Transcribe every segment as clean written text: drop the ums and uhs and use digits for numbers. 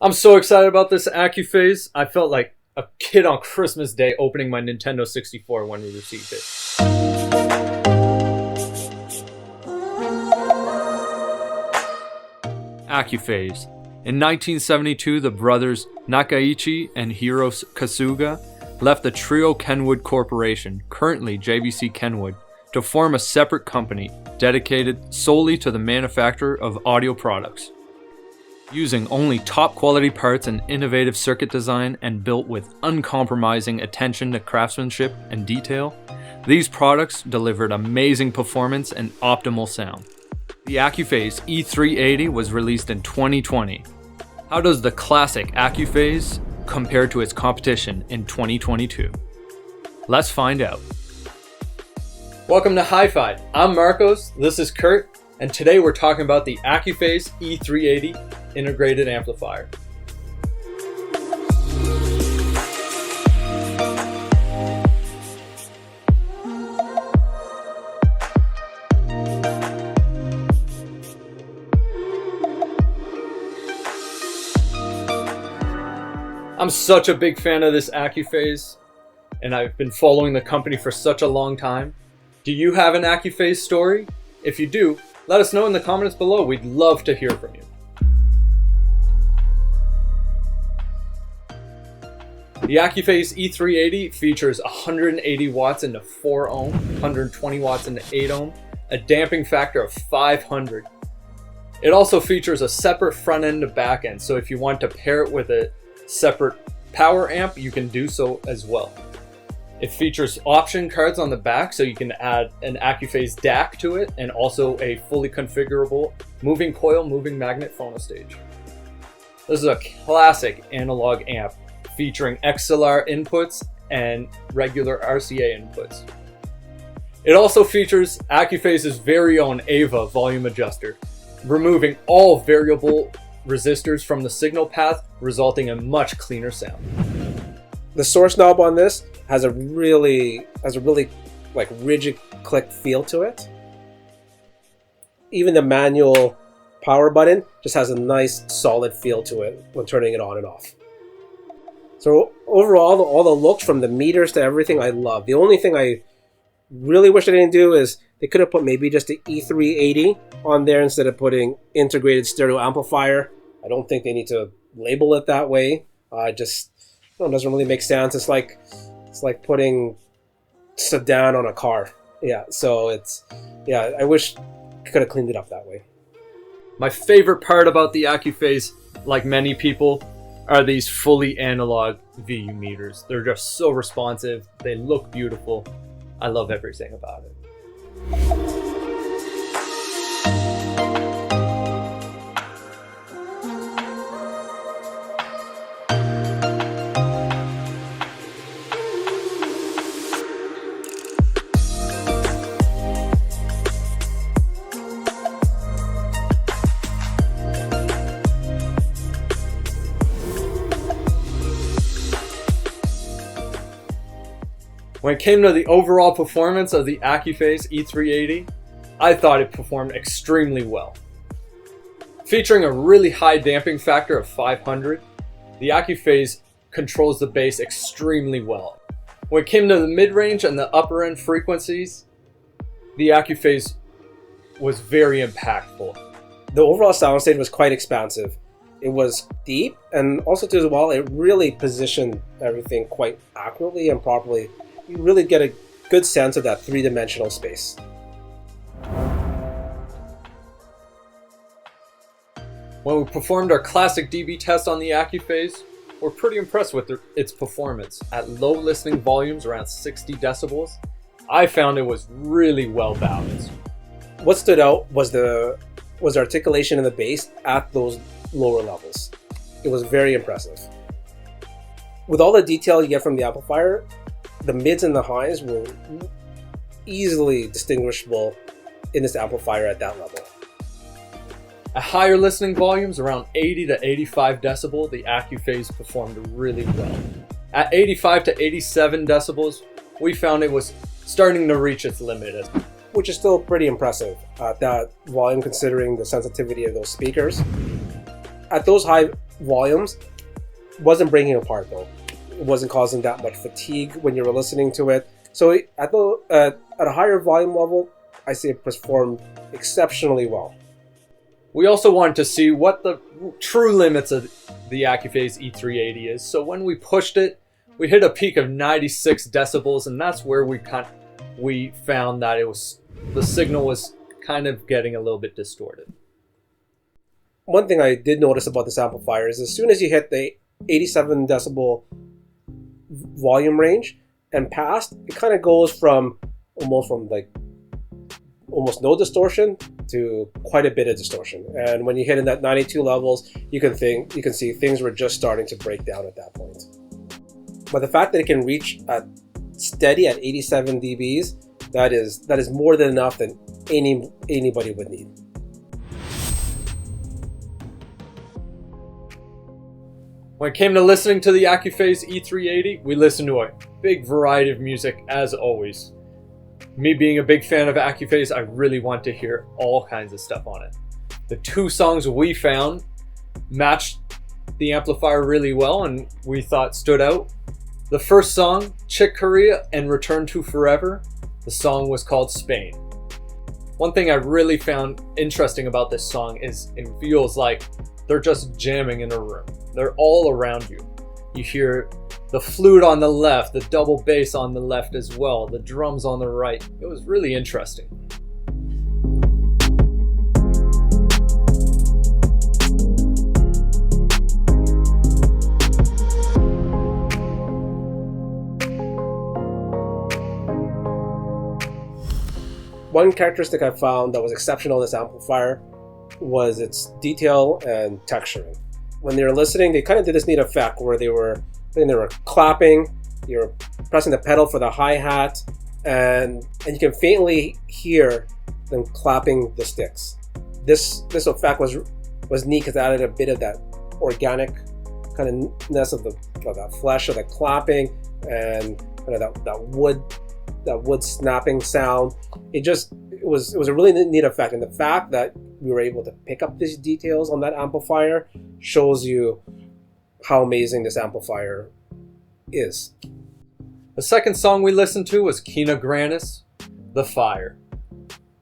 I'm so excited about this Accuphase. I felt like a kid on Christmas Day opening my Nintendo 64 when we received it. Accuphase. In 1972, the brothers Nakaichi and Hiro Kasuga left the Trio Kenwood Corporation, currently JVC Kenwood, to form a separate company dedicated solely to the manufacture of audio products. Using only top quality parts and innovative circuit design and built with uncompromising attention to craftsmanship and detail, these products delivered amazing performance and optimal sound. The Accuphase E380 was released in 2020. How does the classic Accuphase compare to its competition in 2022? Let's find out. Welcome to Hi-Fi. I'm Marcos, this is Kurt, and today we're talking about the Accuphase E380 integrated amplifier. I'm such a big fan of this Accuphase, and I've been following the company for such a long time. Do you have an Accuphase story? If you do, let us know in the comments below. We'd love to hear from you. The Accuphase E380 features 180 watts into 4 ohm, 120 watts into 8 ohm, a damping factor of 500. It also features a separate front end to back end, so if you want to pair it with a separate power amp, you can do so as well. It features option cards on the back, so you can add an Accuphase DAC to it, and also a fully configurable moving coil, moving magnet phonostage. This is a classic analog amp featuring XLR inputs and regular RCA inputs. It also features Accuphase's very own AVA volume adjuster, removing all variable resistors from the signal path, resulting in much cleaner sound. The source knob on this has a really like rigid click feel to it. Even the manual power button just has a nice solid feel to it when turning it on and off. So overall, all the looks from the meters to everything I love. The only thing I really wish they didn't do is they could have put maybe just the E380 on there instead of putting integrated stereo amplifier. I don't think they need to label it that way. It doesn't really make sense. It's like putting sedan on a car. I wish I could have cleaned it up that way. My favorite part about the Accuphase, like many people, are these fully analog VU meters. They're just so responsive. They look beautiful. I love everything about it. When it came to the overall performance of the Accuphase E380, I thought it performed extremely well. Featuring a really high damping factor of 500, the Accuphase controls the bass extremely well. When it came to the mid-range and the upper end frequencies, the Accuphase was very impactful. The overall soundstage was quite expansive. It was deep, and also too as well, it really positioned everything quite accurately and properly. You really get a good sense of that three-dimensional space. When we performed our classic dB test on the Accuphase, we're pretty impressed with its performance. At low listening volumes, around 60 decibels, I found it was really well balanced. What stood out was the articulation in the bass at those lower levels. It was very impressive. With all the detail you get from the amplifier, the mids and the highs were easily distinguishable in this amplifier at that level. At higher listening volumes, around 80 to 85 decibel, the Accuphase performed really well. At 85 to 87 decibels, we found it was starting to reach its limit. Which is still pretty impressive at that volume considering the sensitivity of those speakers. At those high volumes. Wasn't breaking apart though. It wasn't causing that much fatigue when you were listening to it. So at a higher volume level, I say it performed exceptionally well. We also wanted to see what the true limits of the Accuphase E380 is. So when we pushed it, we hit a peak of 96 decibels, and that's where we found that the signal was kind of getting a little bit distorted. One thing I did notice about this amplifier is as soon as you hit the 87 decibel volume range and past, it kind of goes from almost no distortion to quite a bit of distortion. And when you hit in that 92 levels, you can see things were just starting to break down at that point. But the fact that it can reach steady at 87 dBs, that is more than enough that anybody would need. When it came to listening to the Accuphase E380, we listened to a big variety of music as always. Me being a big fan of Accuphase, I really want to hear all kinds of stuff on it. The two songs we found matched the amplifier really well and we thought stood out. The first song, Chick Corea and Return to Forever, the song was called Spain. One thing I really found interesting about this song is it feels like they're just jamming in a room. They're all around you. You hear the flute on the left, the double bass on the left as well, the drums on the right. It was really interesting. One characteristic I found that was exceptional in this amplifier was its detail and texturing. When they were listening, they kind of did this neat effect where they were clapping, you were pressing the pedal for the hi-hat, and you can faintly hear them clapping the sticks. This effect was neat because it added a bit of that organic kind of ness of that flesh of the clapping and kind of that wood snapping sound. It was a really neat effect, and the fact that we were able to pick up these details on that amplifier shows you how amazing this amplifier is. The second song we listened to was Kina Grannis, The Fire.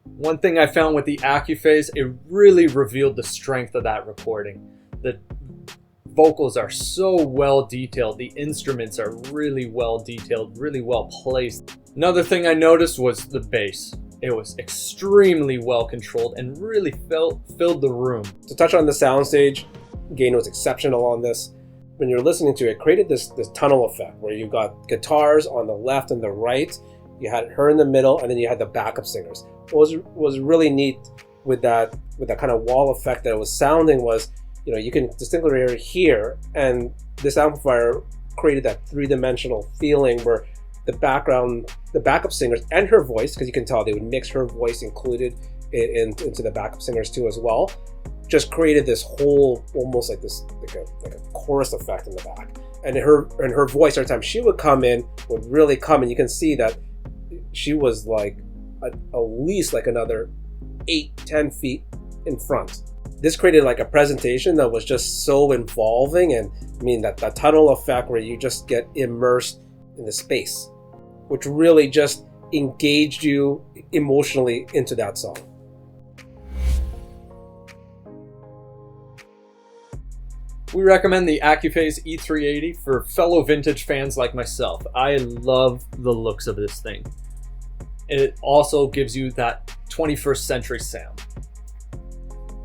One thing I found with the Accuphase, it really revealed the strength of that recording. The vocals are so well detailed, the instruments are really well detailed, really well placed. Another thing I noticed was the bass. It was extremely well controlled and really filled the room. To touch on the soundstage, gain was exceptional on this. When you're listening to it, it created this tunnel effect where you got guitars on the left and the right, you had her in the middle, and then you had the backup singers. What was really neat with that kind of wall effect that it was sounding was, you can distinctly hear, and this amplifier created that three-dimensional feeling where the backup singers and her voice, because you can tell they would mix her voice included into the backup singers too as well, just created this whole almost like a chorus effect in the back. And her voice every time she would come in would really come, and you can see that she was like at least like another 8-10 feet in front. This created like a presentation that was just so involving, and I mean that tunnel effect where you just get immersed in the space, which really just engaged you emotionally into that song. We recommend the Accuphase E380 for fellow vintage fans like myself. I love the looks of this thing. It also gives you that 21st century sound.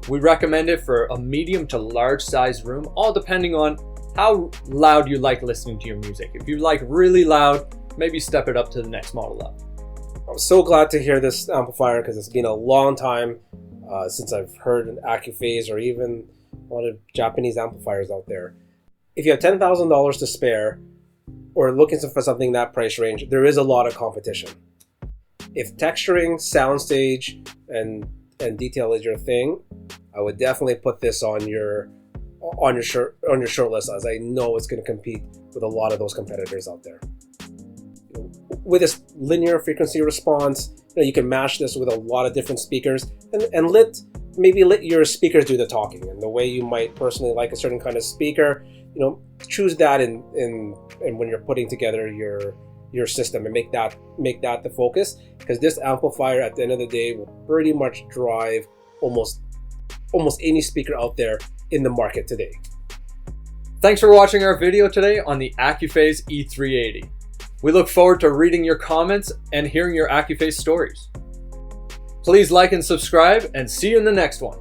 We recommend it for a medium to large size room, all depending on how loud you like listening to your music. If you like really loud, maybe step it up to the next model up. I'm so glad to hear this amplifier because it's been a long time since I've heard an Accuphase or even a lot of Japanese amplifiers out there. If you have $10,000 to spare or looking for something in that price range, there is a lot of competition. If texturing, soundstage, and detail is your thing, I would definitely put this on your short list, as I know it's going to compete with a lot of those competitors out there. With this linear frequency response, you can match this with a lot of different speakers, and lit maybe let your speakers do the talking, and the way you might personally like a certain kind of speaker, choose that in when you're putting together your system, and make that the focus, because this amplifier at the end of the day will pretty much drive almost any speaker out there in the market today. Thanks for watching our video today on the Accuphase E380. We look forward to reading your comments and hearing your Accuphase stories. Please like and subscribe, and see you in the next one.